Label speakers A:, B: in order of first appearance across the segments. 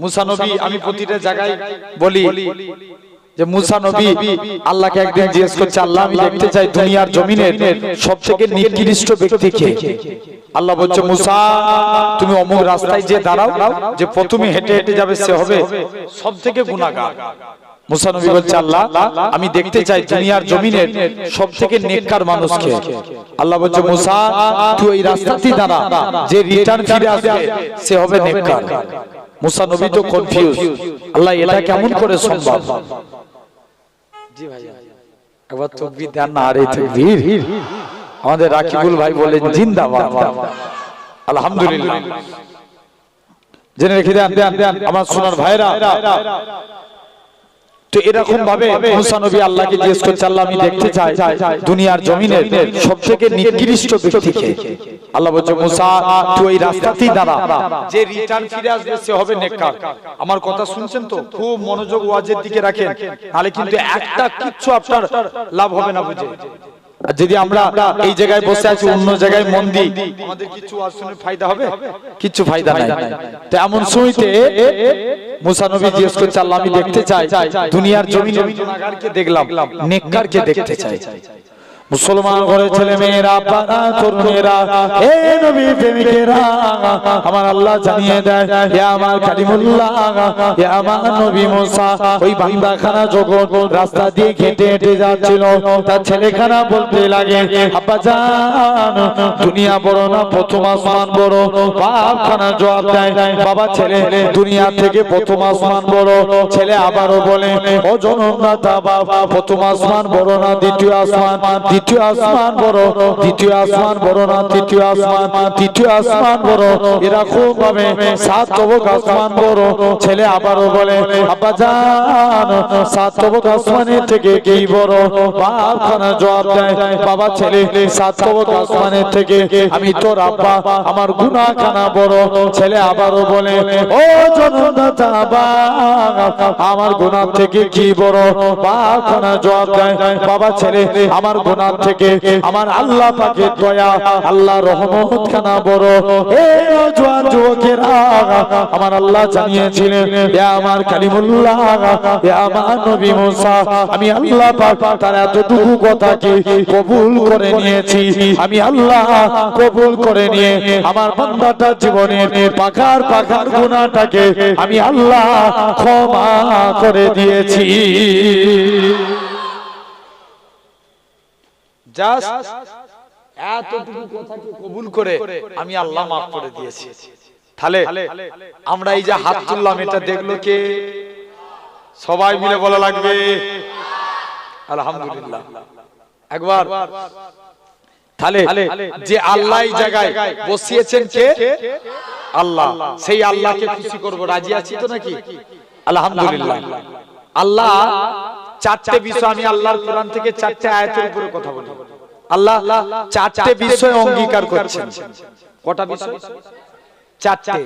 A: মুসা নবী, আমি প্রতিটা জায়গায় বলি যে মুসা নবী আল্লাহকে একদিন জিজ্ঞেস করছে, আল্লাহ আমি দেখতে চাই দুনিয়ার জমিনের সবথেকে নিকৃষ্ট ব্যক্তিকে। আল্লাহ বলছে, মুসা তুমি অমুক রাস্তায় যে দাঁড়াও, যে প্রথমে হেঁটে হেঁটে যাবে সে হবে সবথেকে গুনাহগার। মুসা নবী বলছে, আল্লাহ আমি দেখতে চাই দুনিয়ার জমিনের সবথেকে নেককার মানুষকে। আল্লাহ বলছে, মুসা তুই ওই রাস্তাতেই দাঁড়া, যে রিটার্ন ফিরে আসবে সে হবে নেককার। মুসা নবী তো কনফিউজ, আল্লাহ এটা কেমন করে সম্ভব? জি ভাই একবার তাকবীর দেন না। আরে তাকবীর, আমাদের রাকিবুল ভাই বলেন জিন্দাবাদ, আলহামদুলিল্লাহ। জেনে রেখে দেন আমার সোনার ভাইরা। তো এরকম ভাবে মুসা নবী আল্লাহকে জিজ্ঞেস করছে, আল্লাহ আমি দেখতে চাই দুনিয়ার জমিনের সবথেকে নিকৃষ্ট ব্যক্তিকে। আল্লাহ বলছে, মুসা তুই ওই রাস্তাতেই দাঁড়া, যে রিটার্ন ফিরে আসবে সে হবে নেককার। আমার কথা শুনছেন তো? খুব মনোযোগ ওয়াজের দিকে রাখেন, নাহলে কিন্তু একটা কিচ্ছু আপনার লাভ হবে না বুঝে। আর যদি আমরা এই জায়গায় বসে আছি অন্য জায়গায় মন দিই, আমাদের কিছু ওয়াজ শুনে ফায়দা হবে? কিছু ফায়দা নাই। তো এমন সময়তে মুসা নবী জিজ্ঞেস করছে, আল্লাহ আমি দেখতে চাই দুনিয়ার জমিনে গুনাহগারকে দেখলাম, নেককারকে দেখতে চাই। মুসলমান ঘরে ছেলে মেয়েরা, পাড়া তরুণেরা, হে নবী প্রেমিকেরা, আমার আল্লাহ জানিয়ে দেয়, হে আমার কালিমুল্লাহ, হে আমার নবী মুসা ওই বান্দাখানা যখন রাস্তা দিয়ে হেঁটে হেঁটে যাচ্ছিল, তার ছেলেখানা বলতে লাগে, আব্বা জান দুনিয়া বড় না প্রথম আসমান বড়? বাপখানা জবাব দেয়, বাবা ছেলে দুনিয়া থেকে প্রথম আসমান বড়। ছেলে আবারও বলে, ও জনমদাতা বাবা প্রথম আসমান বড় না দ্বিতীয় আসমান? দ্বিতীয় আসমান বড়। দ্বিতীয় আসমান বড় না তৃতীয় আসমান? তৃতীয় আসমান বড়। এরকম ভাবে সাত তবক আসমান বড়। ছেলে আবারও বলে, আব্বা জান সাত তবক আসমানের থেকে কি বড়? বাপখানা জবাব দেয়, বাবা ছেলে সাত তবক আসমানের থেকে আমি তোর আব্বা আমার গুনাহখানা বড়। ছেলে আবারও বলে, ও জনমদাতা বাবা আমার গুনাহ থেকে কি বড়? বাপখানা জবাব দেয়, বাবা ছেলে আমার গুনাহ থেকে আমার আল্লাহ পাকের দয়া, আল্লাহ রহমত খানা বড়। এ জওয়ান যুবকেরা, আমার আল্লাহ জানিয়েছিলেন, হে আমার কালিমুল্লাহ, হে আমার নবী মুসা, আমি আল্লাহ পাক তার এতটুকু কথাকে কবুল করে নিয়েছি। আমি আল্লাহ কবুল করে নিয়ে আমার বান্দাটার জীবনের পাখার পাখার গুনাহটাকে আমি আল্লাহ ক্ষমা করে দিয়েছি। এতটুকু কথাকে কবুল করে আমি আল্লাহ মাফ করে দিয়েছি। তাহলে আমরা এই যে হাত তুললাম, এটা দেখলো কে? সবাই মিলে বলা লাগবে আলহামদুলিল্লাহ একবার। তাহলে যে আল্লাহ এই জায়গায় বসিয়েছেন কে? আল্লাহ। সেই আল্লাহকে খুশি করব, রাজি আছি তো নাকি? আলহামদুলিল্লাহ। আল্লাহ চারটে বিষয়, আমি আল্লাহর কোরআন থেকে চারটে আয়াতের উপরে কথা বলি। আল্লাহ চারটে বিষয় অঙ্গীকার করছেন। কটা বিষয়? চারটে।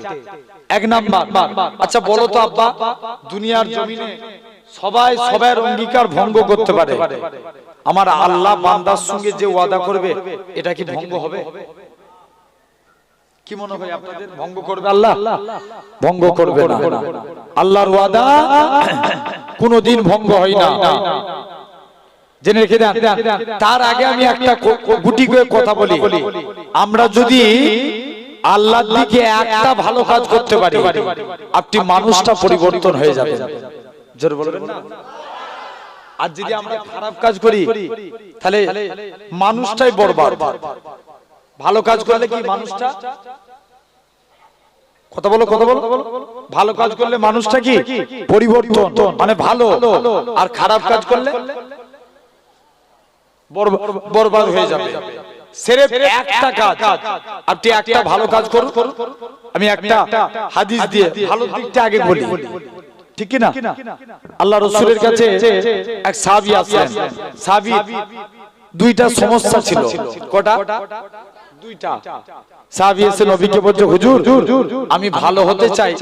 A: এক নাম্বার, আচ্ছা বলো তো আব্বা, দুনিয়ার জমিনে সবাই সবার অঙ্গীকার ভঙ্গ করতে পারে, আমার আল্লাহ বান্দার সঙ্গে যে ওয়াদা করবে এটা কি ভঙ্গ হবে? কি মনে হয় আপনাদের? ভঙ্গ করবে আল্লাহ? ভঙ্গ করবে না। আল্লাহর ওয়াদা কোনদিন ভঙ্গ হয় না, জেনে রেখে দেন। তার আগে আমি একটা গুটি করে কথা বলি। আমরা যদি আল্লাহর দিকে একটা ভালো কাজ করতে পারি, আপনি মানুষটা পরিবর্তন হয়ে যাবে। জোরে বলবেন না? আর যদি আমরা খারাপ কাজ করি তাহলে মানুষটাই বরবাদ। ভালো কাজ করলে কি মানুষটা, কথা বলো কথা বলো, ভালো কাজ করলে মানুষটা কি পরিবর্তন, মানে ভালো। আর খারাপ কাজ করলে বরবাদ হয়ে যাবে। সির্ফ একটা কাজ, আপনি একটা ভালো কাজ করুন। আমি একটা হাদিস দিয়ে ভালো দিকটা আগে বলি, ঠিক কি না? আল্লাহ রাসূলের কাছে এক সাহাবী আসলেন। সাহাবী দুইটা সমস্যা ছিল। কটা? দুইটা। সাহাবী এসে নবীকে বলছে, হুজুর আমি ভালো হতে চাই,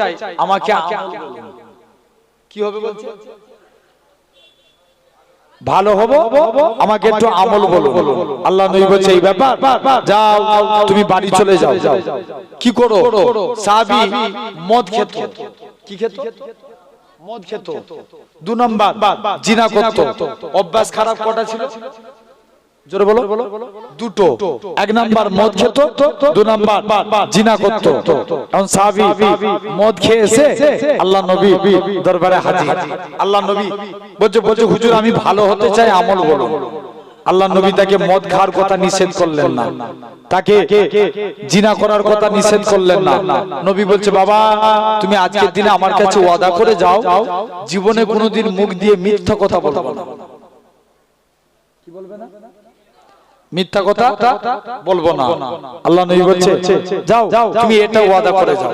A: আমাকে কি হবে বলছে? ভালো হবো, আমাকে একটু আমল বলো। আল্লাহ নবী বলছে, এই ব্যাপার, যাও তুমি বাড়ি চলে যাও। কি করো? সাহাবী মদ খেত, কি খেত? মদ খেত। 2 নাম্বার জিনা করত। অভ্যাস খারাপ কটা ছিল? জোরে বলো। 2টো। 1 নাম্বার মদ খেত, 2 নাম্বার জিনা করত। এখন সাহাবী মদ খেয়ে এসে আল্লাহ নবী দরবারে হাজির। আল্লাহ নবী বলছে হুজুর আমি ভালো হতে চাই, আমল বলুন। আল্লাহ নবী তাকে মদ খাওয়ার কথা নিষেধ করলেন না, তাকে জিনা করার কথা নিষেধ করলেন না। নবী বলছে বাবা তুমি আজকের দিনে আমার কাছে ওয়াদা করে যাও, জীবনে কোনোদিন মুখ দিয়ে মিথ্যা কথা বলবে না। কি বলবে না? মিথ্যা কথা বলবো না। আল্লাহ নবী বলছে যাও তুমি এটা ওয়াদা করে যাও।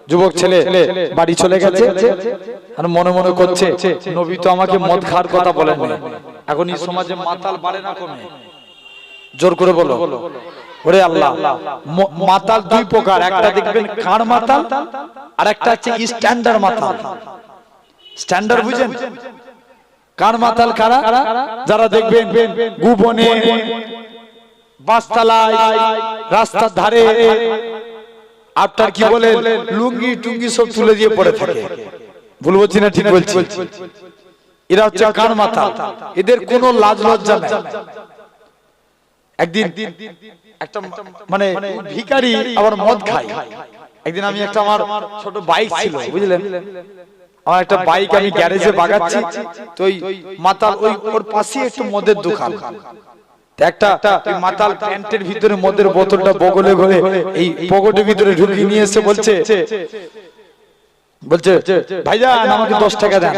A: যুবক ছেলে বাড়ি চলে গেছে আর মনে মনে করছে নবী তো আমাকে মদ খাওয়ার কথা বলেন না। এখন এই সমাজে মাতাল বাড়ে না কমে? জোর করে বলো। ওরে আল্লাহ, মাতাল 2 প্রকার, একটা দেখবেন কার মাতাল আর একটা হচ্ছে স্ট্যান্ডার্ড মাতাল। স্ট্যান্ডার্ড বুঝেন? কার মাতাল কারা? যারা দেখবেন গোপনে বাসতলায় রাস্তার ধারে আপনার কি বলে লুঙ্গি টুঙ্গি সব তুলে দিয়ে পড়ে থাকে। ভুল বলছি না ঠিক বলছি? এরা হচ্ছে কার মাতাল। এদের কোনো লাজ লজ্জা নেই। একদিন একটা মানে ভিখারি আবার মদ খায়। একদিন আমি একটা আমার ছোট বাইক ছিল বুঝলেন, আমার একটা বাইক আমি গ্যারেজে বাগাচ্ছি, তো ওই মাতাল ওর পাশে একটু মদের দোকান। একটা মাতাল প্যান্টের ভিতরে মদের বোতলটা বগলে ভরে এই পকেটের ভিতরে ঢুকিয়ে নিয়ে এসে বলছে ভাইজান আমাকে 10 টাকা দেন,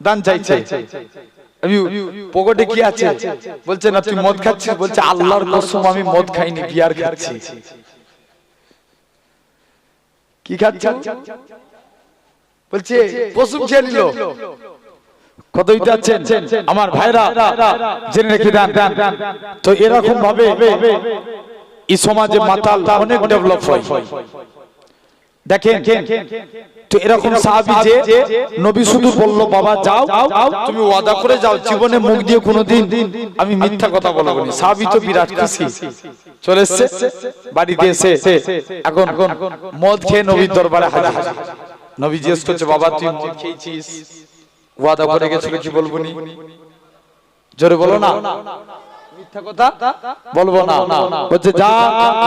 A: দান চাইছে। আমি পকেটে কি আছে? বলছে না তুই মদ খাচ্ছিস? বলছে আল্লাহর কসম আমি মদ খাইনি, বিয়ার খাচ্ছি। কি খাচ্ছ? বলছে কসম খেয়ে নিল। কত দিতে আছেন আমার ভাইরা জেনে রেখে দেন। তো এরকম ভাবে এই সমাজে মাতাল অনেক ডেভেলপ হয়। দেখেন তো এরকম সাহাবী যে নবী শুধু বলল বাবা যাও তুমি ওয়াদা করে যাও, জীবনে মুখ দিয়ে কোনোদিন আমি মিথ্যা কথা বলবো না। সাহাবী তো বিরাট খুশি, চলে এসেছে বাড়িতে এসে এখন মদ খেয়ে নবীর দরবারে হাজির। নবী জিজ্ঞেস করছে বাবা তুই মদ খেয়েছিস, ওয়াদা করে গেছিল কি বলবো নি? জোরে বলো না, মিথ্যা কথা বলবো না। বলছে যা,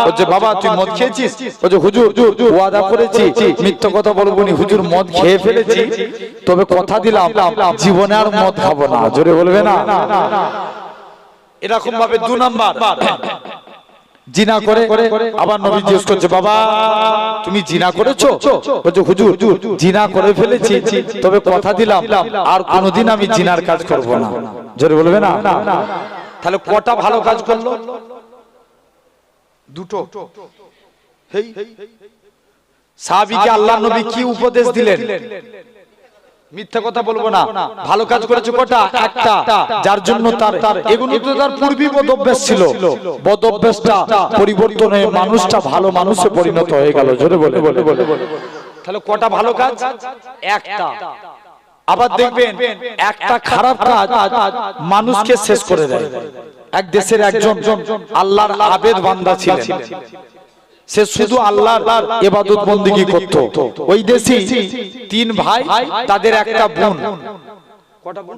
A: বলছে বাবা তুই মদ খেয়েছিস? বলছে হুজুর ওয়াদা করেছি মিথ্যা কথা বলবো নি, হুজুর মদ খেয়ে ফেলেছি, তবে কথা দিলাম জীবনে আর মদ খাবো না। জোরে বলবে না? এরকম ভাবে 2 নাম্বার জিনা করে আবার নবী জিজ্ঞেস করছে বাবা তুমি জিনা করেছো? বলছে হুজুর জিনা করে ফেলেছি, তবে কথা দিলাম আর কোনোদিন আমি জিনার কাজ করব না। জোরে বলবে না? তাহলে কটা ভালো কাজ করলো? 2টো। সাহাবীকে আল্লাহর নবী কি উপদেশ দিলেন? মিথ্যা কথা বলবো না। ভালো কাজ করেছে কটা? একটা। যার জন্য তার এগুলো তো তার পূর্বী বদ অভ্যাস ছিল, বদ অভ্যাসটা পরিবর্তন হয়ে মানুষটা ভালো মানুষে পরিণত হয়ে গেল। জোরে বলে। তাহলে কটা ভালো কাজ? একটা। আবার দেখবেন একটা খারাপ কাজ মানুষকে শেষ করে দেয়। এক দেশের একজন আল্লাহর আবেদ বান্দা ছিলেন, সে শুধু আল্লাহর ইবাদত বন্দেগী করত। ওই দেশে 3 ভাই, তাদের একটা বোন। কটা বোন?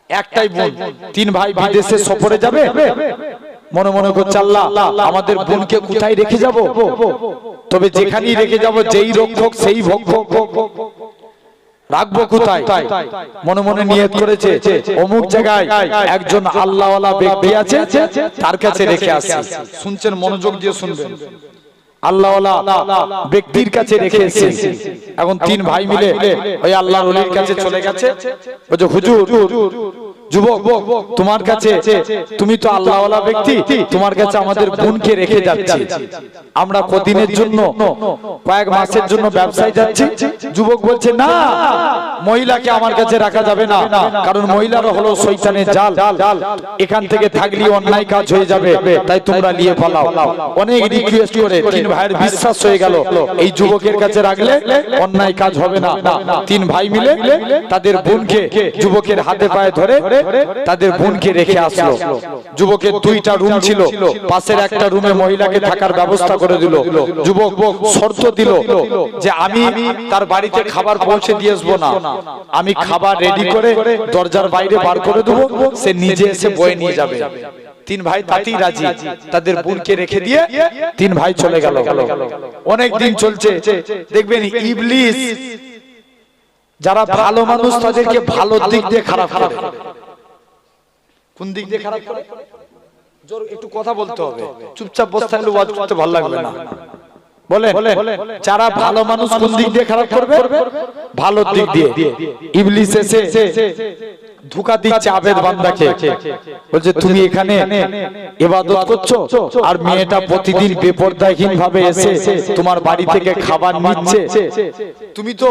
A: একটাই বোন। 3 ভাই বিদেশে সফরে যাবে, মনে মনে করছে আল্লাহ আমাদের বোনকে কোথায় রেখে যাব? তবে যেখানেই রেখে যাব যেই রক্ষক সেই ভক্ষক, রাখবো কোথায়? মনে মনে নিয়ত করেছে অমুক জায়গায় একজন আল্লাহওয়ালা ব্যক্তি আছে, তার কাছে রেখে আসি। শুনছেন, মনোযোগ দিয়ে শুনবেন। আল্লাহওয়ালা ব্যক্তির কাছে রেখে এসেছে। এখন 3 ভাই মিলে ওই আল্লাহর ওলির কাছে চলে গেছে। বলছে হুজুর যুবক তোমার কাছে, তুমি তো আল্লাহওয়ালা ব্যক্তি, তোমার কাছে আমাদের বোনকে রেখে যাচ্ছি। আমরা কদিনের জন্য, কয়েক মাসের জন্য ব্যবসায় যাচ্ছি। যুবক বলছে না, মহিলাকে আমার কাছে রাখা যাবে না, কারণ মহিলারা হলো শয়তানের জাল, এখান থেকে থাকলে অন্যায় কাজ হয়ে যাবে, তাই তোমরা নিয়ে পালাও। অনেক রিকোয়েস্ট করে 3 ভাইয়ের বিশ্বাস হয়ে গেল এই যুবকের কাছে রাখলে অন্যায় কাজ হবে না। 3 ভাই মিলে তাদের বোনকে যুবকের হাতে পায়ে ধরে তাদের বোনকে রেখে আসলো। যুবকের দুইটা রুম ছিল, পাশের একটা রুমে মহিলাকে থাকার ব্যবস্থা করে দিল। যুবক শর্ত দিল যে আমি তার বাড়িতে খাবার পৌঁছে দিয়ে আসবো না, আমি খাবার রেডি করে দরজার বাইরে বার করে দেবো, সে নিজে এসে বয়ে নিয়ে যাবে। তিন ভাই তাতেই রাজি, তাদের বোনকে রেখে দিয়ে তিন ভাই চলে গেল। অনেক দিন চলছে, দেখবেন ইবলিস যারা ভালো মানুষ তাদেরকে ভালো দিক দিয়ে খারাপ করে। কোন দিক দিয়ে খারাপ করে? জোর একটু কথা বলতে হবে, চুপচাপ বসে থাকলে ওয়াজ করতে ভালো লাগবে না। বলেন, যারা ভালো মানুষ কোন দিক দিয়ে খারাপ করবে? ভালো দিক দিয়ে। ইবলিস এসে ধোঁকা দিচ্ছে আবেদ বান্দাকে, বলছে তুমি এখানে ইবাদত করছো আর মেয়েটা প্রতিদিন বেপরদাহীন ভাবে এসে তোমার বাড়ি থেকে খাবার নিচ্ছে। তুমি তো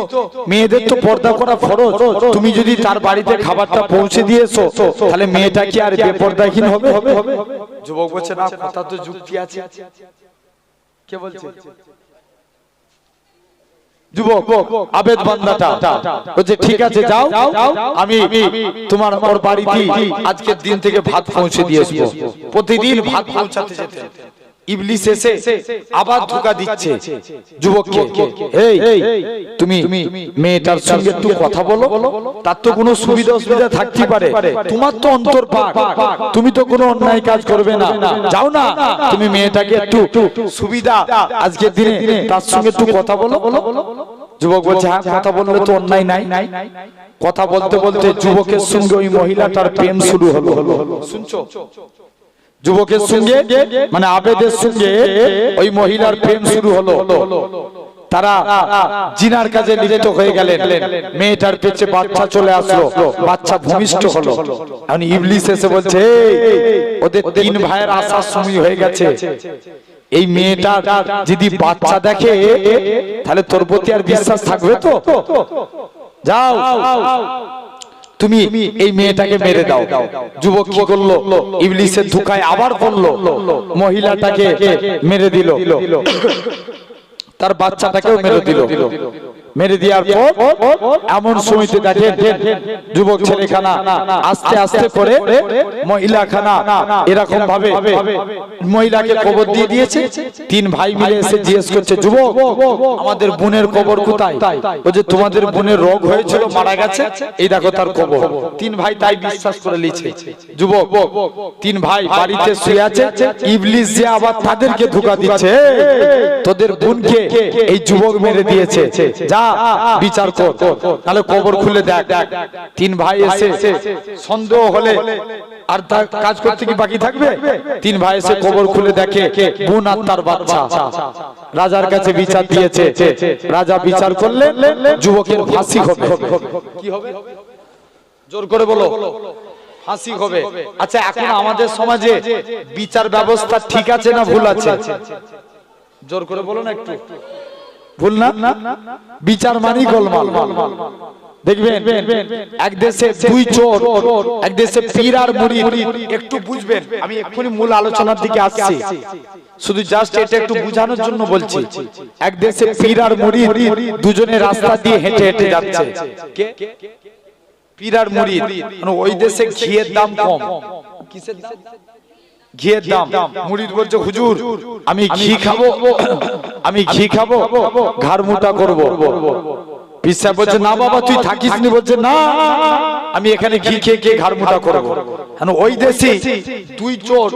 A: মেয়েদের তো পর্দা করা ফরজ, তুমি যদি তার বাড়িতে খাবারটা পৌঁছে দিয়েছো তাহলে মেয়েটা কি আর বেপরদাহীন হবে? যুবক বলছে না, কথা তো যুক্তি আছে। কে বলছে? যুবক আবেদ বান্দাটা বলছে ঠিক আছে যাও, আমি তোমার ওর বাড়িতে আজকের দিন থেকে ভাত পৌঁছে দিয়ে আসবো। প্রতিদিন ভাত পৌঁছাতে যেতে ইবলিস এসে আবার ধোঁকা দিচ্ছে যুবককে, এই তুমি মেয়েটার সঙ্গে একটু কথা বলো, তার তো কোনো সুবিধা অসুবিধা থাকতে পারে, তোমার তো অন্তর পাক, তুমি তো কোনো অন্যায় কাজ করবে না, যাও না তুমি মেয়েটাকে একটু সুবিধা আজকের দিনে তার সঙ্গে একটু কথা বলো। যুবক বলছে হ্যাঁ কথা বললে তো অন্যায় নাই। কথা বলতে বলতে যুবকের সঙ্গে ওই মহিলাটার প্রেম শুরু হলো। শুনছো? যুবকের সঙ্গে মানে আবেদের সঙ্গে ওই মহিলার প্রেম শুরু হলো। তারা জিনার কাজে লিপ্ত হয়ে গেলেন। মেয়েটার পেটে বাচ্চা চলে আসলো, বাচ্চা ভূমিষ্ঠ হলো। এখন ইবলিস এসে বলছে ওদের তিন ভাইয়ের আসার সময় হয়ে গেছে, এই মেয়েটা যদি বাচ্চা দেখে তাহলে তোর প্রতি আর বিশ্বাস থাকবে তো? যাও তুমি এই মেয়েটাকে মেরে দাও। যুবক কি করলো? ইবলিসের ধোঁকায় আবার পড়লো, মহিলাটাকে মেরে দিল, তার বাচ্চাটাকেও মেরে দিল। মেরে দেওয়ার পর এমন সময়তে দেখেন যুবক ছেলেখানা আস্তে আস্তে করে মহিলাখানা এরকম ভাবে মহিলাকে কবর দিয়ে দিয়েছে। তিন ভাই মিলে এসে জিজ্ঞেস করছে, যুবক আমাদের বোনের কবর কোথায়? ও যে তোমাদের বোনের রোগ হয়েছিল, মারা গেছে, এই দেখো তার কবর। তিন ভাই তাই বিশ্বাস করে নিয়েছে। যুবক তিন ভাই বাড়িতে শুয়ে আছে, ইবলিস যে আবার তাদেরকে ধোঁকা দিচ্ছে, তোদের বোনকে এই যুবক মেরে দিয়েছে, যা বিচার কর, তাহলে কবর খুলে দেখ। তিন ভাই এসে সন্দেহ হলে আর কাজ করতে কি বাকি থাকবে? তিন ভাই এসে কবর খুলে দেখে বোন আর তার বাচ্চা। রাজার কাছে বিচার দিয়েছে, রাজা বিচার করলে যুবকের ফাঁসি হবে। কি হবে? জোর করে বলো। ফাঁসি হবে। আচ্ছা এখন আমাদের সমাজে বিচার ব্যবস্থা ঠিক আছে না ভুল আছে? জোর করে বলো না একটু। ভুল না? বিচার মানি গোলমাল। দেখবেন এক দেশে দুই চোর, এক দেশে পীর আর মুরিদ। একটু বুঝবেন, আমি এক্ষুনি মূল আলোচনার দিকে আসছি, শুধু জাস্ট এটা একটু বোঝানোর জন্য বলছি। এক দেশে পীর আর মুরিদ দুজনে রাস্তা দিয়ে হেঁটে হেঁটে যাচ্ছে। কে? পীর আর মুরিদ। ওই দেশে ঘিয়ের দাম কম। কিসের দাম? ঘিয়ের দাম। মুরিদ বলছে হুজুর আমি ঘি খাবো, আমি ঘি খাবো, ঘাড় মোটা করবো। পীর সাহেব বলছে না বাবা তুই থাকিস নি, বলছে না আমি এখানে ঘি খেয়ে খেয়ে ঘাড় মোটা করবো। ওই দেশে দুই চোর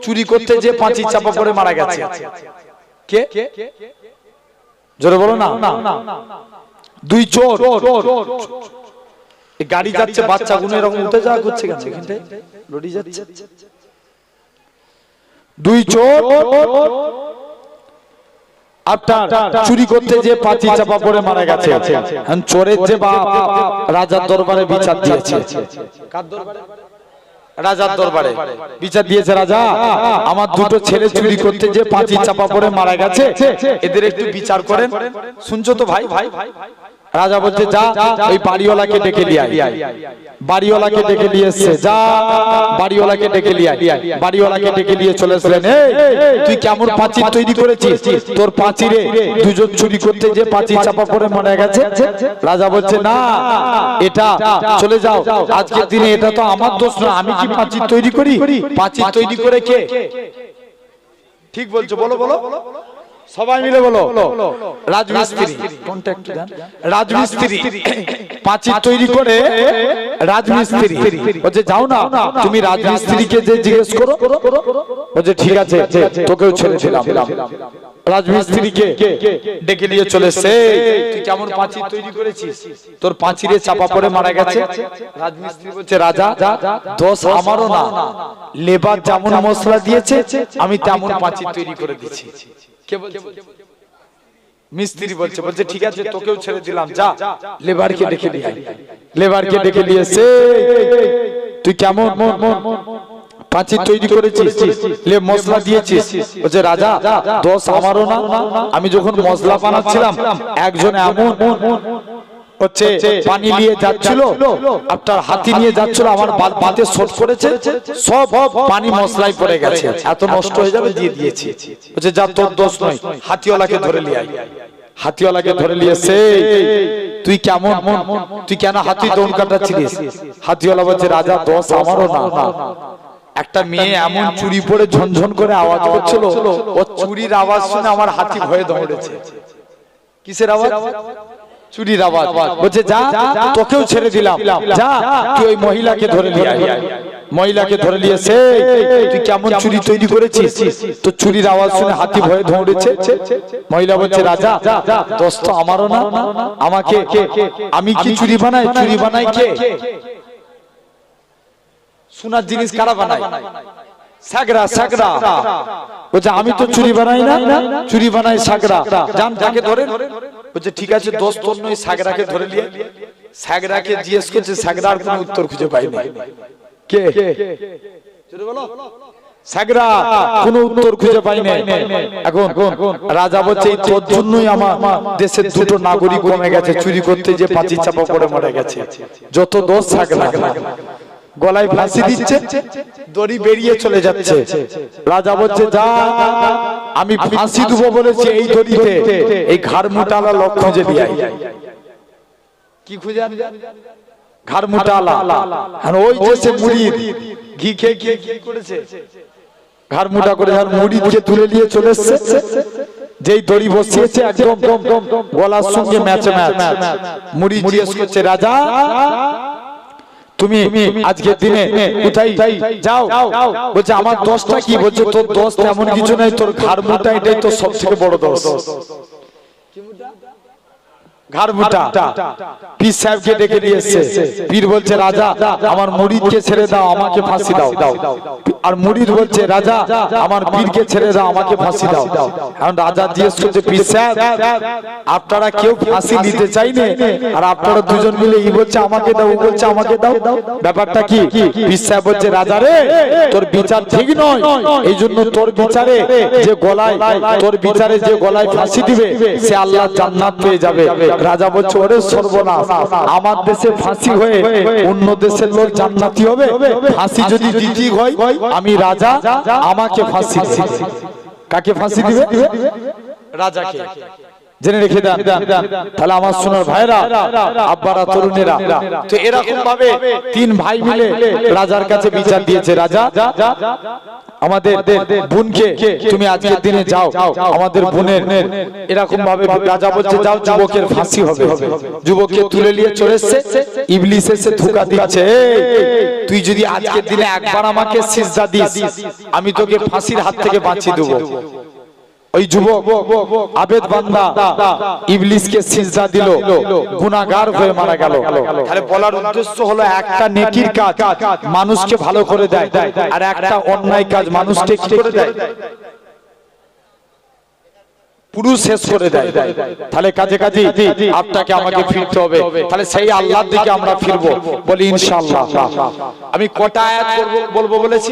A: চুরি করতে যে পাঁচি চাপা পড়ে মারা গেছে। কে? জোরে বলো না। দুই চোর, গাড়ি যাচ্ছে, বাচ্চা গুলো এরকম উঠে যাওয়া করছে, কেন লড়ি যাচ্ছে। দুই চোর আপনার চুরি করতে যে পাঁচি চাপা পড়ে মারা গেছে। চোরের যে বাপ রাজার দরবারে বিচার দিয়েছে। কার দরবারে? রাজার দরবারে বিচার দিয়েছে। রাজা আমার দুটো ছেলে চুরি করতে যে পাঁচি চাপা পড়ে মারা গেছে, এদের একটু বিচার করেন। শুনছো তো ভাই? রাজা বলছে যা ওই বাড়িওয়ালাকে ডেকে নিয়ে আয়। বাড়িওয়ালাকে ডেকে নিয়ে এসছে, যা বাড়িওয়ালাকে ডেকে নিয়ে আয়। বাড়িওয়ালাকে ডেকে নিয়ে চলে আসলেন, তুই কেমন পাঁচির তৈরি করেছিস? তোর পাঁচিরে দুজন চুরি করতে যে পাঁচির চাপা পড়ে মারা গেছে। রাজা বলছে না, এটা চলে যাও, আজকের দিনে এটা তো আমার দোষ না, আমি কি পাঁচির তৈরি করি? পাঁচির তৈরি করে কে? ঠিক বলছো, বলো বলো, সবাই মিলে বলো। রাজমিস্ত্রি। কোনটা একটু দেন। রাজমিস্ত্রি পাঁচির তৈরি করে রাজমিস্ত্রি বলছে যাও না, তুমি রাজমিস্ত্রিকে যে জিজ্ঞেস করো। বলছে ঠিক আছে, তোকেও ছেড়ে দিলাম। রাজমিস্ত্রিকে ডেকে নিয়ে চলে এসে, তুই কেমন পাঁচির তৈরি করেছিস? তোর পাঁচিরে চাপা পড়ে মারা গেছে। রাজমিস্ত্রি বলছে রাজা, দোষ আমারও না, লেবার যেমন মশলা দিয়েছে আমি তেমন পাঁচির তৈরি করে দিচ্ছি। কে বলছে? মিস্ত্রি বলছে, বলছে ঠিক আছে, তোকেও ছেড়ে দিলাম, যা লেবারকে ডেকে নিয়ে আয়। লেবারকে ডেকে নিয়ে এসে, তুই কেমন পাঁচির তৈরি করেছিস? মশলা দিয়েছিস? বলছে রাজা, দোষ আমারও না, আমি যখন মশলা বানাচ্ছিলাম একজন এমন হচ্ছে পানি নিয়ে যাচ্ছিল, আপনার হাতি নিয়ে যাচ্ছিল, আমার বাতে শর্ট করেছে, সব পানি মশলায় পড়ে গেছে, এত নষ্ট হয়ে যাবে, দিয়ে দিয়েছি। বলছে যা, তোর দোষ নয়, হাতিওয়ালাকে ধরে নিয়ে আয়। হাতিওয়ালাকে ধরে নিয়ে এসে, তুই কেমন, তুই কেন হাতি দৌড় কাটাচ্ছিলিস? হাতিওয়ালা বলছে রাজা, দোষ আমারও না, একটা মেয়ে এমন চুরি পরে ঝনঝন করে আওয়াজ করছিল, ও চুরির আওয়াজ শুনে আমার হাতি ভয়ে দৌড়েছে। কিসের আওয়াজ? চুরির আওয়াজ। বলছে যা, তোকেও ছেড়ে দিলাম, যা তুই ওই মহিলাকে ধরে নিয়ে আয়। মহিলাকে ধরে নিয়ে এসে, তুই কেমন চুরি তৈরি করেছিস? তো চুরির আওয়াজ শুনে হাতি ভয়ে দৌড়েছে। মহিলা বলছে রাজা, দোষ তো আমারও না, আমাকে, আমি কি চুরি বানাই? চুরি বানাই কে? সোনার জিনিস কারা বানায়? সাগরা। সাগরা বলছে আমি তো চুরি বানাই না, চুরি বানাই সাগরা, জান তাকে ধরে। বলছে ঠিক আছে, দোষ তোর নয়, সাগরাকে ধরে নিয়ে। সাগরাকে জিজ্ঞেস করছে, সাগরার কোনো উত্তর খুঁজে পাইনি। কে? বলো। সাগরা কোনো উত্তর খুঁজে পাইনি। এখন রাজা বলছে তোর জন্যই আমার দেশের দুটো নাগরিক কমে গেছে, চুরি করতে যে পাঁচির চাপা পড়ে মারা গেছে, যত দোষ সাগরা। গলায় ফাঁসি দিচ্ছে, দড়ি বেরিয়ে চলে যাচ্ছে। রাজা বলছে যা, আমি ফাঁসি দেবো বলেছি এই দড়িতে, এই ঘাড় মোটালা লোক খুঁজে দিয়ে আয়। কি খুঁজে আন? ঘাড় মোটালা। ওই যে সে মুড়িদ ঘি খেয়ে কি করেছে, ঘাড় মোটা করে মুড়িদকে তুলে নিয়ে চলে এসেছে। যেই দড়ি বসিয়েছে একদম গলার সঙ্গে ম্যাচে ম্যাচ। মুড়িদ জিজ্ঞেস করছে রাজা, তুমি আজকের দিনে কোথায় যাও? বলছে আমার দোষটা কি? বলছে তোর দোষ তেমন কিছু নাই, তোর ঘাড় মোটা, এটাই তোর সবথেকে বড় দোষ। ঘাড় মোটা। পীর সাহেবকে ডেকে নিয়ে এসেছে। পীর বলছে রাজা, আমার মুরিদকে ছেড়ে দাও, আমাকে ফাঁসি দাও। আর মুরিদ বলছে রাজা, আমার পীরকে ছেড়ে দাও, আমাকে ফাঁসি দাও। এখন রাজা জিজ্ঞেস করছে পীর সাহেব, আপনারা কেউ ফাঁসি নিতে চাইনে, আর আপনারা দুজন মিলে ই বলছে আমাকে দাও, ও বলছে আমাকে দাও, ব্যাপারটা কি? পীর সাহেব বলছে রাজা রে, তোর বিচার ঠিক নয়, এই জন্য তোর বিচারে যে গলায়, তোর বিচারে যে গলায় ফাঁসি দিবে সে আল্লাহ জান্নাত পেয়ে যাবে। রাজা বলছে ওরে সর্বনাশ, আমার দেশে ফাঁসি হয়ে অন্য দেশের লোক জান্নাতি হবে? ফাঁসি যদি দিতে হয় আমি রাজা, আমাকে ফাঁসি দিবে। কাকে ফাঁসি দিবে? রাজাকে। জেনে রেখে দেন তাহলে আমার সোনার ভাইরা, আব্বারা, তরুণেরা। তো এরকম ভাবে তিন ভাই মিলে রাজার কাছে বিচার দিয়েছে। রাজা, আমাদের বোনকে তুমি আজকের দিনে যাও, আমাদের বোনের এরকম ভাবে। রাজা বলছে যাও, যুবকের ফাঁসি হবে। যুবককে তুলে নিয়ে চলে এসেছে। ইবলিস এসে ধোঁকা দিচ্ছে, তুই যদি আজকের দিনে একবার আমাকে সিজদা দিস, আমি তোকে ফাঁসির হাত থেকে বাঁচিয়ে দেবো। ওই যুবক আবেদ বান্দা ইবলিসকে সিজদা দিল, গুনাহগার হয়ে মারা গেল। তাহলে বলার উদ্দেশ্য হলো একটা নেকির কাজ মানুষকে ভালো করে দেয়, আর একটা অন্যায় কাজ মানুষকে কি করে দেয়? পুরো শেষ করে দেয়। তাহলে কাজে কাজে আপনাকে আমাকে ফিরতে হবে। তাহলে সেই আল্লাহর দিকে আমরা ফিরবো, বলি ইনশাআল্লাহ। আমি কটা আয়াত বলবো বলেছি?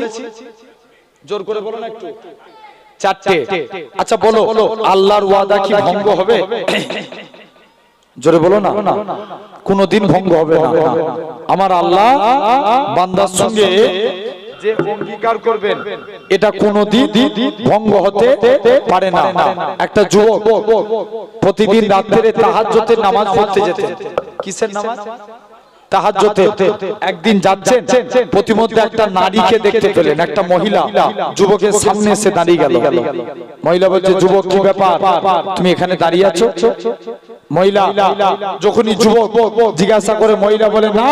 A: জোর করে বলো না একটু। চারটে। আচ্ছা বলো, আল্লাহর ওয়াদা কি ভঙ্গ হবে? জোরে বলো না, কোনদিন ভঙ্গ হবে না। আমার আল্লাহ বান্দার সঙ্গে যে অঙ্গীকার করবেন এটা কোনদিন ভঙ্গ হতে পারে না। একটা যুবক প্রতিদিন রাত্রে তাহাজ্জুদের নামাজ পড়তে যেতেন। কিসের নামাজ? তাহাজ্জুদের। একদিন যাচ্ছেন, প্রতিমধ্যে একটা নারীকে দেখতে পেলেন। একটা মহিলা যুবকের সামনে এসে দাঁড়িয়ে গেল। মহিলা বলছে, যুবক কি ব্যাপার, তুমি এখানে দাঁড়িয়ে আছো? মহিলা যখনই যুবক জিজ্ঞাসা করে, মহিলা বলে, না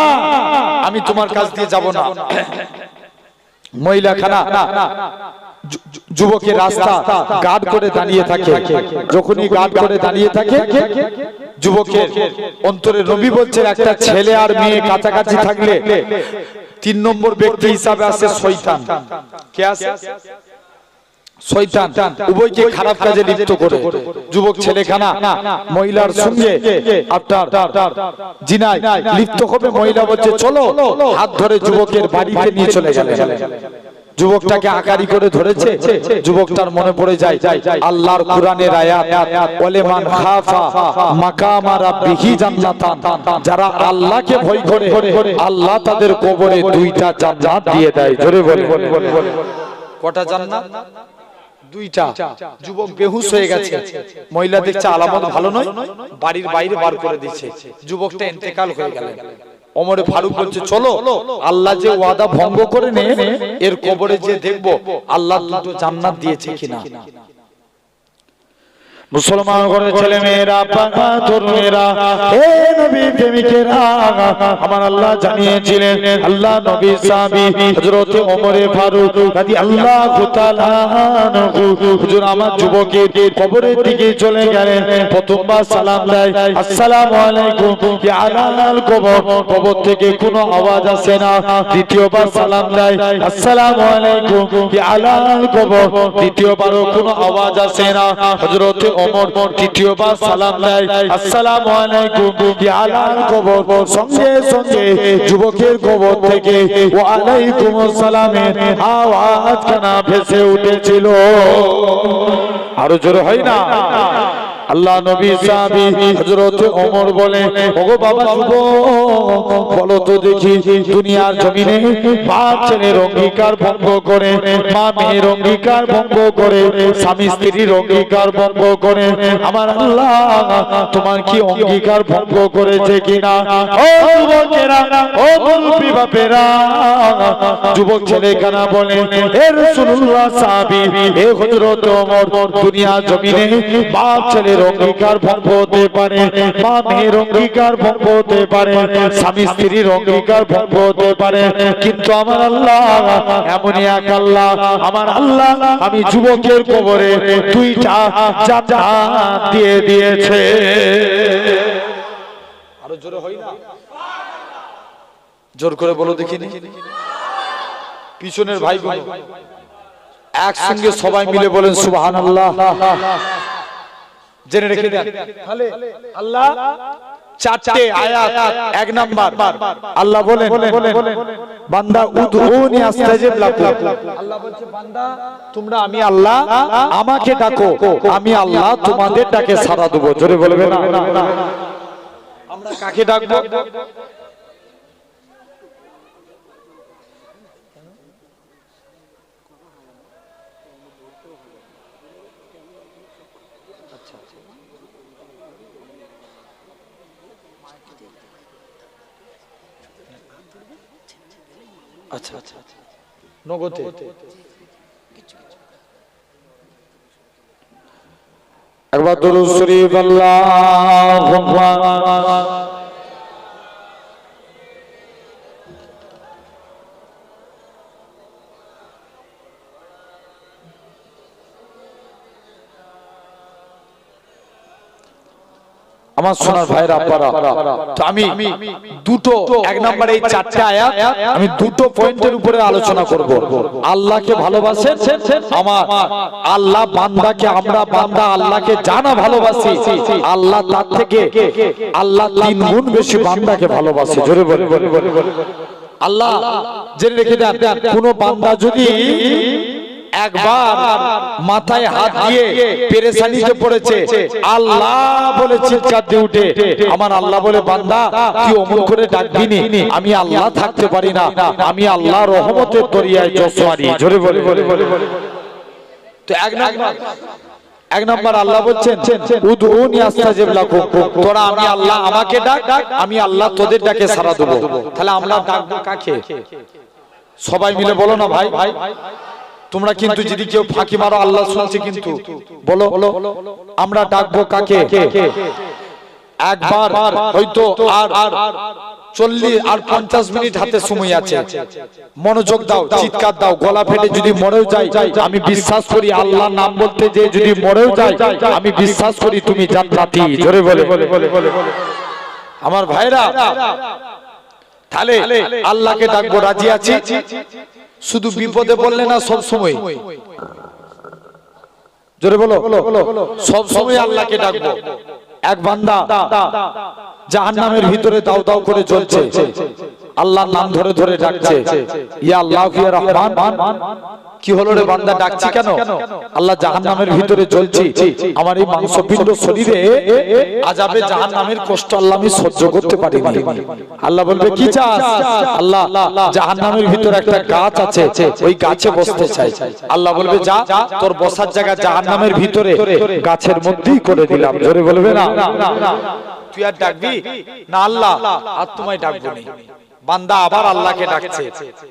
A: আমি তোমার কাছ দিয়ে যাব না। মহিলা খানা যুবকের রাস্তা গার্ড করে দাঁড়িয়ে থাকে। যখনই গার্ড করে দাঁড়িয়ে থাকে, যুবকের অন্তরে নবী বলছেন, একটা ছেলে আর মেয়ে কাছাকাছি থাকলে 3 নম্বর ব্যক্তি হিসাবে আসে শয়তান। কে আসে? শয়তান। উভয়কে খারাপ কাজে লিপ্ত করে। যুবক ছেলেখানা মহিলার সঙ্গে আপনার জিনায় লিপ্ত হবে। মহিলা বলছে, চলো। হাত ধরে যুবকের বাড়িতে নিয়ে চলে গেলেন। যুবকটাকে আকারি করে ধরেছে। যুবকটার মনে পড়ে যায় আল্লাহর কোরআনের আয়াত, ওয়ালিমান খাফা মাকামা রাব্বিহি জান্নাতান। যারা আল্লাহকে ভয় করে আল্লাহ তাদের কবরে 2টা জান্নাত দিয়ে দেয়। জোরে বলে, কটা জান্নাত? 2টা। যুবক বেহুশ হয়ে গেছে। মহিলা দেখছে আলামত ভালো নয়, বাড়ির বাইরে বার করে দিচ্ছে। যুবকটা ইন্তেকাল হয়ে গেল। ওমরে ফারুক বলছে, চলো আল্লাহ যে ওয়াদা ভঙ্গ করে নে, এর কবরে যে দেখবো আল্লাহ 2টো জান্নাত দিয়েছে কিনা। মুসলমান ঘরে ছেলে মেয়েরা, পাকা তরুণেরা, হে নবী প্রেমিকেরা, আমার আল্লাহ জানিয়েছিলেন, আল্লাহ নবী সাহাবী হযরত ওমরে ফারুক রাদিয়াল্লাহু তাআলা আনহু হুজুর আমার যুবকের কবরের দিকে চলে গেলেন। প্রথমবার সালাম দেয়, আসসালামু আলাইকুম ইয়া আলাল কবর। কবর থেকে কোনো আওয়াজ আসে না। দ্বিতীয়বার সালাম দেয়, আসসালামু আলাইকুম ইয়া আলাল কবর। দ্বিতীয়বারও কোনো আওয়াজ আসে না। হযরত ওমর তৃতীয়বার সালাম দেয়, আসসালামু আলাইকুম ইয়া আলাল কবর। সঙ্গে সঙ্গে যুবকের কবর থেকে ওয়া আলাইকুম আসসালামের আওয়াজ কানা ভেসে উঠেছিল। আরো জোরে হয় না? আল্লাহ নবী সাহাবী হযরত ওমর বলে, ওগো বাবা যুবক, বলো তো দেখি, দুনিয়ার জমিনে বাপ ছেলের অঙ্গীকার ভঙ্গ করে, মা মেয়ের অঙ্গীকার ভঙ্গ করে, স্বামী স্ত্রীর অঙ্গীকার ভঙ্গ করে, আমার আল্লাহ তোমার কি অঙ্গীকার ভঙ্গ করেছে কিনা? ও যুবকেরা, ও মুরব্বি বাপেরা, যুবক ছেলেখানা বলে, হে রাসূলুল্লাহ সাহাবী, হে হযরত ওমর, দুনিয়ার জমিনে বাপ ছেলের অঙ্গীকার ভঙ্গ হতে পারে, মা মেয়ের অঙ্গীকার ভঙ্গ হতে পারে, স্বামী স্ত্রীর অঙ্গীকার ভঙ্গ হতে পারে, কিন্তু আমার আল্লাহ এমনই এক আল্লাহ, আমার আল্লাহ আমি যুবকের কবরে 2টা জান্নাত দিয়ে দিয়েছে। আরো জোরে হয় না? জোর করে বলো দেখিনি। পিছনের ভাইগুলো একসঙ্গে সবাই মিলে বলেন সুবহানাল্লাহ। জেনে রেখে দেন, তাহলে আল্লাহ 4টে আয়াত। 1 নাম্বার আল্লাহ বলেন, বান্দা উদউনি আস্তাজিব লাকুম। আল্লাহ বলছে, বান্দা তোমরা আমি আল্লাহ আমাকে ডাকো, আমি আল্লাহ তোমাদের ডাকে সাড়া দেব। জোরে বলবে না? আমরা কাকে ডাকবো? আচ্ছা আচ্ছা, নগদে একবার দুরূদ শরীফ আল্লাহু আকবার। আমার সোনার ভাইরা আপনারা, তো আমি 1 নম্বরে এই 4টে আয়াত আমি 2টো পয়েন্টের উপরে আলোচনা করব। আল্লাহকে ভালোবাসেন, আমার আল্লাহ বান্দাকে, আমরা বান্দা আল্লাহকে জানা ভালোবাসি, আল্লাহ তার থেকে আল্লাহ 3 গুণ বেশি বান্দাকে ভালোবাসে। জোরে বলে আল্লাহ জেনে রেখে দেন, কোন বান্দা যদি একবার মাথায় হাত দিয়ে পেরেশানিতে পড়েছে, আল্লাহ বলে চিৎকার দিয়ে উঠে, আমার আল্লাহ বলে বান্দা তুই অমন করে ডাকবি নি, আমি আল্লাহ থাকতে পারি না, আমি আল্লাহ রহমতের দরিয়ায় জোছওয়ারি। জোরে বলে বলে বলে বলে। তো এক নাম্বার আল্লাহ বলছেন উদউনি আস্তাজিব লাকুম, তোরা আমি আল্লাহ আমাকে ডাক, আমি আল্লাহ তোদের ডাকে সাড়া দেব। তাহলে আমরা ডাকবো কাকে? সবাই মিলে বলো না ভাই। তোমরা কিন্তু যদি কেউ ফাঁকি মারো আল্লাহ শুনছে কিন্তু, বলো আমরা ডাকবো কাকে? একবার হয়তো আর 40 আর 50 মিনিট হাতে সময় আছে, মনোযোগ দাও, চিৎকার দাও, গলা ফেটে যদি মরেও যাই আমি বিশ্বাস করি, আল্লাহ নাম বলতে যে যদি মরেও যাই আমি বিশ্বাস করি তুমি জান্নাতি। জোরে বলে আমার ভাইরা। তাহলে আল্লাহকে ডাকবো, রাজি আছি? শুধু বিপদে বললে না, সব সময়। জোরে বলো, সব সময় আল্লাহকে ডাকবো। এক বান্দা জাহান্নামের ভিতরে দাও দাও করে জ্বলছে, আল্লাহর নাম ধরে ধরে ডাকছে, ইয়া আল্লাহ ইয়া রহমান। কি হলো রে বান্দা, ডাকছি কেন? আল্লাহ জাহান্নামের ভিতরে জ্বলছি, আমার এই মাংসপিণ্ড শরীরে আযাবে জাহান্নামের কষ্ট আল্লাহ আমি সহ্য করতে পারি না। আল্লাহ বলবে কি চাস? আল্লাহ জাহান্নামের ভিতরে একটা গাছ আছে, ওই গাছে বসতে চাই। আল্লাহ বলবে যা, তোর বসার জায়গা জাহান্নামের ভিতরে গাছের মধ্যেই করে দিলাম। জোরে বলবে না? তুই আর ডাকবি না আল্লাহ, আর তোমায় ডাকবো না। বান্দা আবার আল্লাহকে ডাকছে,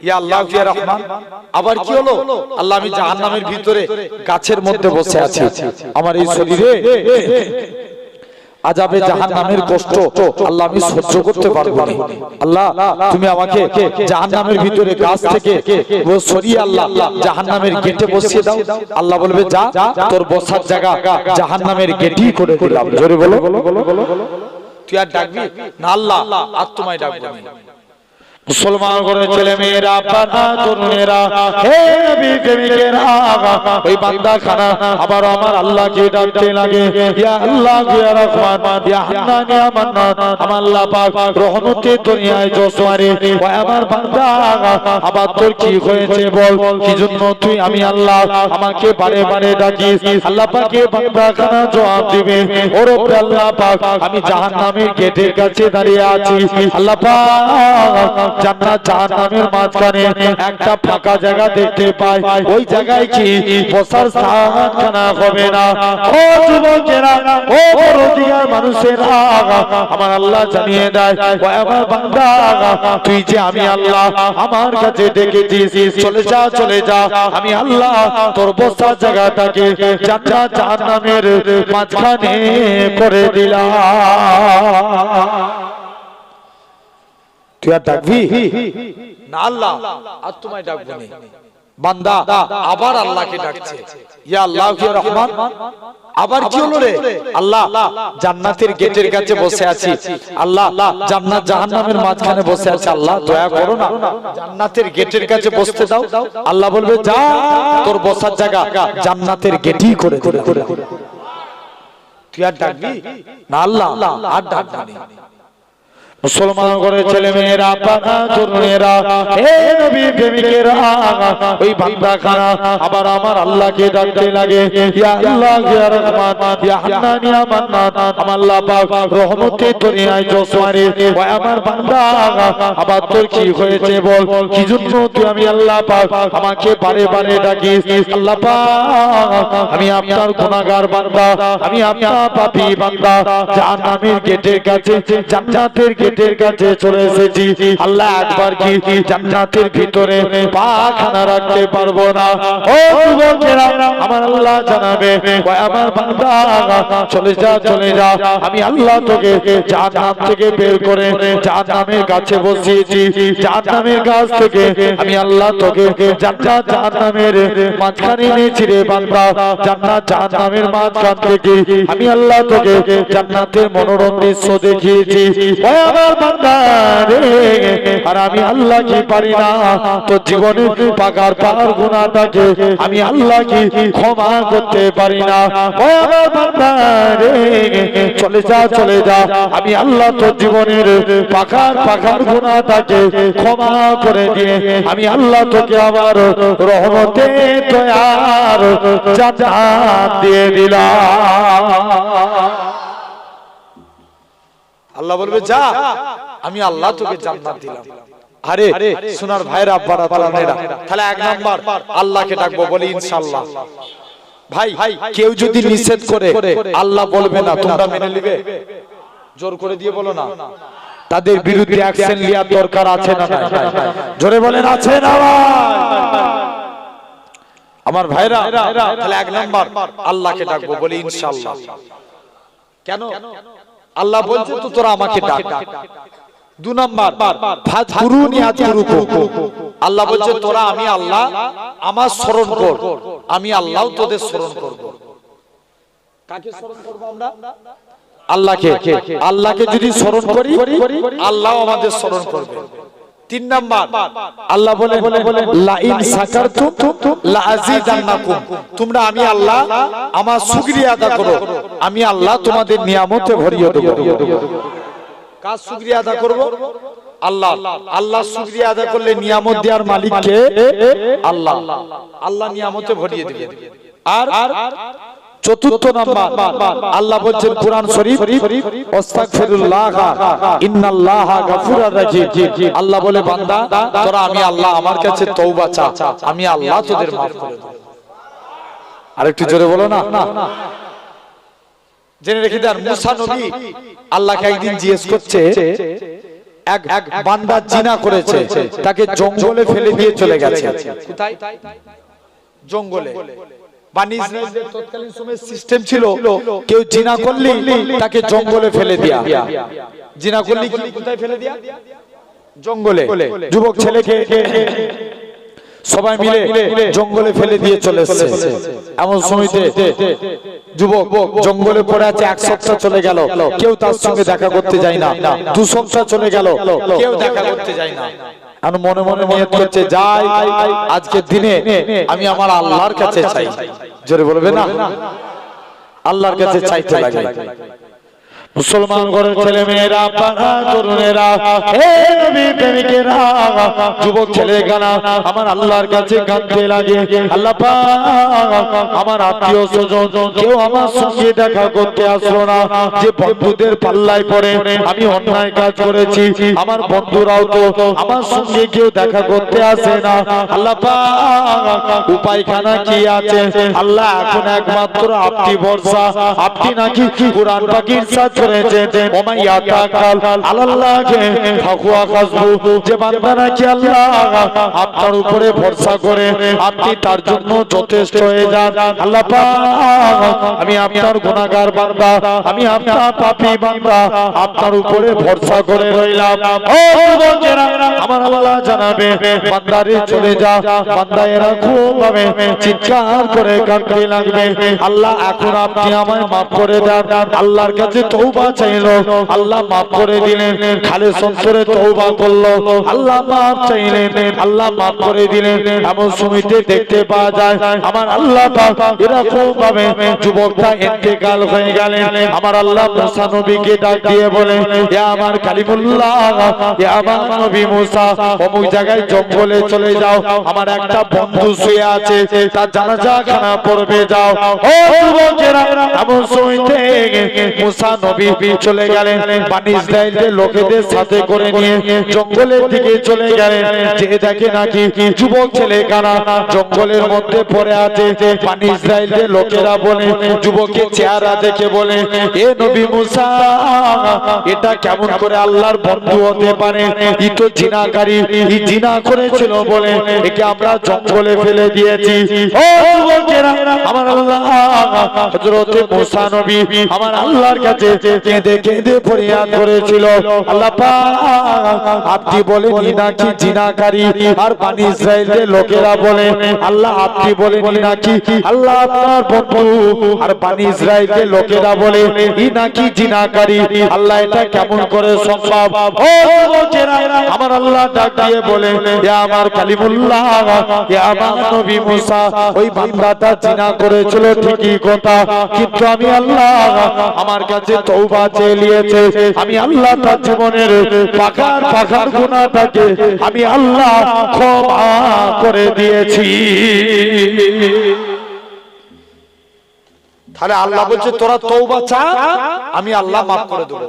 A: ইয়া আল্লাহ ইয়া রহমান। আবার কি হলো? আল্লাহ আমি জাহান্নামের ভিতরে গাছের মধ্যে বসে আছি, আমার এই শরীরে আযাবে জাহান্নামের কষ্ট আল্লাহ আমি সহ্য করতে পারবো না। আল্লাহ তুমি আমাকে জাহান্নামের ভিতরে গাছ থেকে সরিয়ে আল্লাহ জাহান্নামের গেটে বসিয়ে দাও। আল্লাহ বলবে যা, তোর বসার জায়গা জাহান্নামের গেটই করে দিলাম। জোরে বলো। তুই আর ডাকবি না আল্লাহ, আর তোমায় ডাকবো না। মুসলমান করে ছেলে মেয়েরা, পানা তরুণেরা, হে নবী প্রেমিকেরা, ওই বান্দা খানা আবার আমার আল্লাহকে ডাকতে লাগে, ইয়া আল্লাহ ইয়া রহমান ইয়া হান্নান ইয়া মান্নান। আমার আল্লাহ পাক রহমতের দুনিয়ায় জোছওয়ারি। ও আমার বান্দা আবার তোর কি হয়েছে বল, কি জন্য তুই আমি আল্লাহ আমাকে বারে বারে ডাকিস? আল্লাহ পাকে বান্দা খানা জবাব দিবে, ও রব আল্লাহ পাক আমি জাহান্নামের গেটের কাছে দাঁড়িয়ে আছি। আল্লাহ পাক জান্নাত জাহান্নামের মাঝখানে একটা ফাঁকা জায়গা দেখতে পাই, ওই জায়গায় কি বসার স্থানখানা হবে না? ও যুবকেরা, ও বড়দিগার মানুষেরা, আমার আল্লাহ জানিয়ে দেয়, ও আমার বান্দা তুই যে আমি আল্লাহ আমার কাছে ডেকেছিস, চলে যা চলে যা, আমি আল্লাহ তোর বসার জায়গাটাকে জান্নাত জাহান্নামের মাঝখানে করে দিলাম। তুই আর ডাকবি না আল্লাহ, আর তোমায় ডাকবো না। বান্দা আবার আল্লাহকে ডাকছে, ইয়া আল্লাহ ইয়া রহমান। আবার কি হলো রে? আল্লাহ জান্নাতের গেটের কাছে বসে আছি, আল্লাহ জান্নাত জাহান্নামের মাঝখানে বসে আছে, আল্লাহ দয়া করো না, জান্নাতের গেটের কাছে বসতে দাও। আল্লাহ বলবে যা, তোর বসার জায়গা জান্নাতের গেটই করে দিলাম। তুই আর ডাকবি না আল্লাহ, আর ডাকবি না। মুসলমান করে ছেলে মেয়েরা, পানা তরুণেরা, হে নবী প্রেমিকেরা, ওই বান্দা খানা আবার আমার আল্লাহকে ডাকতে লাগে, ইয়া আল্লাহ ইয়া রহমান ইয়া হান্নান ইয়া মান্নান। আমার আল্লাহ পাক রহমতের দুনিয়ায় জোছওয়ারি। ও আমার বান্দা আবার তোর কি হয়েছে বল, কি জন্য তুই আমি আল্লাহ পাক আমাকে বারে বারে ডাকিস? আল্লাহ পাক আমি আপনার গুনাহগার বান্দা, আমি আপনার পাপী বান্দা, জাহান্নামের গেটের কাছে জান্নাতের গেটের কাছে চলে এসেছি। আল্লাহ একবার কি জান্নাতের ভিতরে পা খানা রাখতে পারবো না? ও যুবকেরা, আমার আল্লাহ জানাবে, ও আমার বান্দা চলে যা চলে যা, আমি আল্লাহ তোকে জাহান্নাম থেকে বের করে জাহান্নামের কাছে বসিয়েছি। জাহান্নামের কাছ থেকে আমি আল্লাহ তোকে জান্নাত জাহান্নামের মাঝখানে এনেছি রে বান্দা। জান্নাত জাহান্নামের মাঝখান থেকে আমি আল্লাহ তোকে জান্নাতের মনোরম দৃশ্য দেখিয়েছি। ও
B: আমার বান্দা রে, আর আমি আল্লাহ কি পারি না তো জীবনে পাকার পার গুনাহটাকে আমি আল্লাহ কি ক্ষমা করতে পারি না। ও আমার বান্দা রে, চলে যা চলে যা, আমি আল্লাহ তোর জীবনের পাকার গুনাহটাকে ক্ষমা করে দিয়ে আমি আল্লাহ তোকে আবার রহমতে দয়ার জান্নাত দিয়ে দিলাম।
A: আল্লাহ বলবে যা, আমি আল্লাহ তোকে জান্নাত দিলাম। আরে সোনার ভাইরা আব্বারা তালানেরা, তাহলে এক নাম্বার আল্লাহকে ডাকবো, বলি ইনশাআল্লাহ। ভাই কেউ যদি নিষেধ করে আল্লাহ বলবে না, তোমরা মেনে নিবে? জোর করে দিয়ে বলো না। তাদের বিরুদ্ধে অ্যাকশন নেওয়ার দরকার আছে না? জোরে বলেন আছে না? আমার ভাইরা, তাহলে এক নাম্বার আল্লাহকে ডাকবো, বলি ইনশাআল্লাহ। কেন? আল্লাহ বলছে তো তোরা আমাকে ডাক। দু নাম্বার ফাজকুরুনি আযকুরুকুম, আল্লাহ বলছে তোরা আমি আল্লাহ আমার স্মরণ কর, আমি আল্লাহ তোদের স্মরণ করব। কাকে স্মরণ করব আমরা? আল্লাহকে। আল্লাহকে যদি স্মরণ করি আল্লাহ আমাদের স্মরণ করবে। তিন নাম্বার আল্লাহ বলে লা ইন শাকারতুম লা আযীদান্নাকুম, তোমরা আমি আল্লাহ আমার শুকরিয়া আদায় করো, আমি আল্লাহ তোমাদের নিয়ামতে ভরিয়ে দেব। কার শুকরিয়া আদায় করব? আল্লাহ। আল্লাহ শুকরিয়া আদায় করলে নিয়ামত দেওয়ার মালিক কে? আল্লাহ। আল্লাহ নিয়ামতে ভরিয়ে দিবেন। আর চতুর্থ নাম্বার আল্লাহ বলছেন কুরআন শরীফ, আস্তাগফিরুল্লাহ ইন্নাল্লাহা গাফুরুর রাহিম, আল্লাহ বলে বান্দা তোরা আমি আল্লাহ আমার কাছে তওবা চা, আমি আল্লাহ তোদের maaf করে দেব। আরেকটু জোরে বলো না। জেনে রেখে দেন, মুসা নবী আল্লাহকে একদিন জিজ্ঞেস করছে, এক বান্দা জিনা করেছে, তাকে জঙ্গলে ফেলে দিয়ে চলে গেছে। কোথায়? জঙ্গলে। বানি ইসরাইলদের তৎকালীন সময়ে সিস্টেম ছিল, কেউ জিনা করলে তাকে জঙ্গলে ফেলে দেয়া। জিনা করলে কি কোথায় ফেলে দেয়া? জঙ্গলে। যুবক ছেলেকে সবাই মিলে জঙ্গলে ফেলে দিয়ে চলে এসেছে। এমন সময়তে যুবক জঙ্গলে পড়ে আছে, এক সপ্তাহ চলে গেল, কেউ তার সঙ্গে দেখা করতে যায় না। 2 সপ্তাহ চলে গেল, কেউ দেখা করতে যায় না। আর মনে মনে নিয়ত করছে, যাই আজকের দিনে আমি আমার আল্লাহর কাছে চাই। জোরে বলবে না? আল্লাহর কাছে চাইতে লাগে। মুসলমান ঘরের ছেলে মেয়েরা, পাড়া তরুণেরা, হে নবী প্রেমিকেরা, যুবক ছেলেরা আমার আল্লাহর কাছে কাঁদতে লাগে, আল্লাহ পাক আমার আত্মীয় স্বজন কেউ আমার সঙ্গে দেখা করতে আসলো না, যে বন্ধুদের পাল্লায় পড়ে আমি অন্যায় কাজ করেছি, আমার বন্ধুরাও তো আমার সঙ্গে কেউ দেখা করতে আসে না। আল্লাহ পাক উপায়খানা কি আছে? আল্লাহ এখন একমাত্র আপনি ভরসা, আপনি নাকি কুরআন পাকের সাথে করেছেন, ওমাইয়া তাকাল আল্লাহকে ফাকুয়া কাসবু, যে বান্দা নাকি আল্লাহ আপনার উপরে ভরসা করে আপনি তার জন্য যথেষ্ট হয়ে যান। আল্লাহ পাক আমি আপনার গুনাহগার বান্দা, আমি আপনার পাপী বান্দা, আপনার উপরে ভরসা করে রইলাম। ও যুবকেরা, আমার আল্লাহ জানাবে বান্দারে চলে যা, বান্দা এরকম ভাবে চিৎকার করে কাঁদতে লাগবে, আল্লাহ এখন আপনি আমায় maaf করে দেন। আল্লাহর কাছে তওবা চাইলো, আল্লাহ maaf করে দিলেন। খালেস অন্তরে তওবা করলো, আল্লাহ maaf চাইলেন, আল্লাহ maaf করে দিলেন। এমন সময়তে দেখতে পাওয়া যায় আমার আল্লাহ পাক এরকম ভাবে যুবকটা ইন্তেকাল হয়ে গেলেন। আমার আল্লাহ মুসা নবীকে ডাক দিয়ে বলে, হে আমার কালিমুল্লাহ, হে আমার নবী মুসা, অমুক জায়গায় জঙ্গলে চলে যাও, আমার একটা বন্ধু শুয়ে আছে, তার জানাজা খানা পড়বে, যাও। ও যুবকেরা, এমন সময়তে মুসা নবী চলে গেলেন, বানি ইসরাইলের লোকেদের সাথে করে নিয়ে জঙ্গলের দিকে চলে গেলেন। যে দেখে নাকি যুবক ছেলে কানা জঙ্গলের মধ্যে পড়ে আছে, বানি ইসরাইলের লোকেরা বলে, যুবকের চেহারা দেখে বলে, এ নবী মুসা, এটা কেমন করে আল্লাহর বন্ধু হতে পারে? ই তো জিনাকারী, ই জিনা করেছিল বলে একে আমরা জঙ্গলে ফেলে দিয়েছি। ও যুবকেরা, আমার আল্লাহ হযরত মুসা নবী আমার আল্লাহর কাছে
B: কেঁদে কেঁদে ফরিয়াদ করেছিল, আল্লাহ পাক আপনি বলেন নাকি জিনাকারী, আর বনি ইসরাইলের লোকেরা বলে আল্লাহ আপনি বলেন নাকি আল্লাহ আপনার বন্ধু, আর বনি ইসরাইলের লোকেরা বলে ই নাকি জিনাকারী। আল্লাহ এটা কেমন করে সম্ভব? ও লোকেরা, আমার আল্লাহ ডাক দিয়ে বলে ইয়া আমার কালিমুল্লাহ, ইয়া আমার নবী মুসা, ওই বান্দাটা জিনা করেছিল ঠিকই কথা, কিন্তু আমি আল্লাহ আমার কাছে তওবা চেয়ে নিয়েছে, আমি আল্লাহ তার জীবনের পাকার গুনাহটাকে আমি আল্লাহ ক্ষমা করে দিয়েছি।
A: তাহলে আল্লাহ বলছে তোরা তওবা চা, আমি আল্লাহ মাফ করে দেব।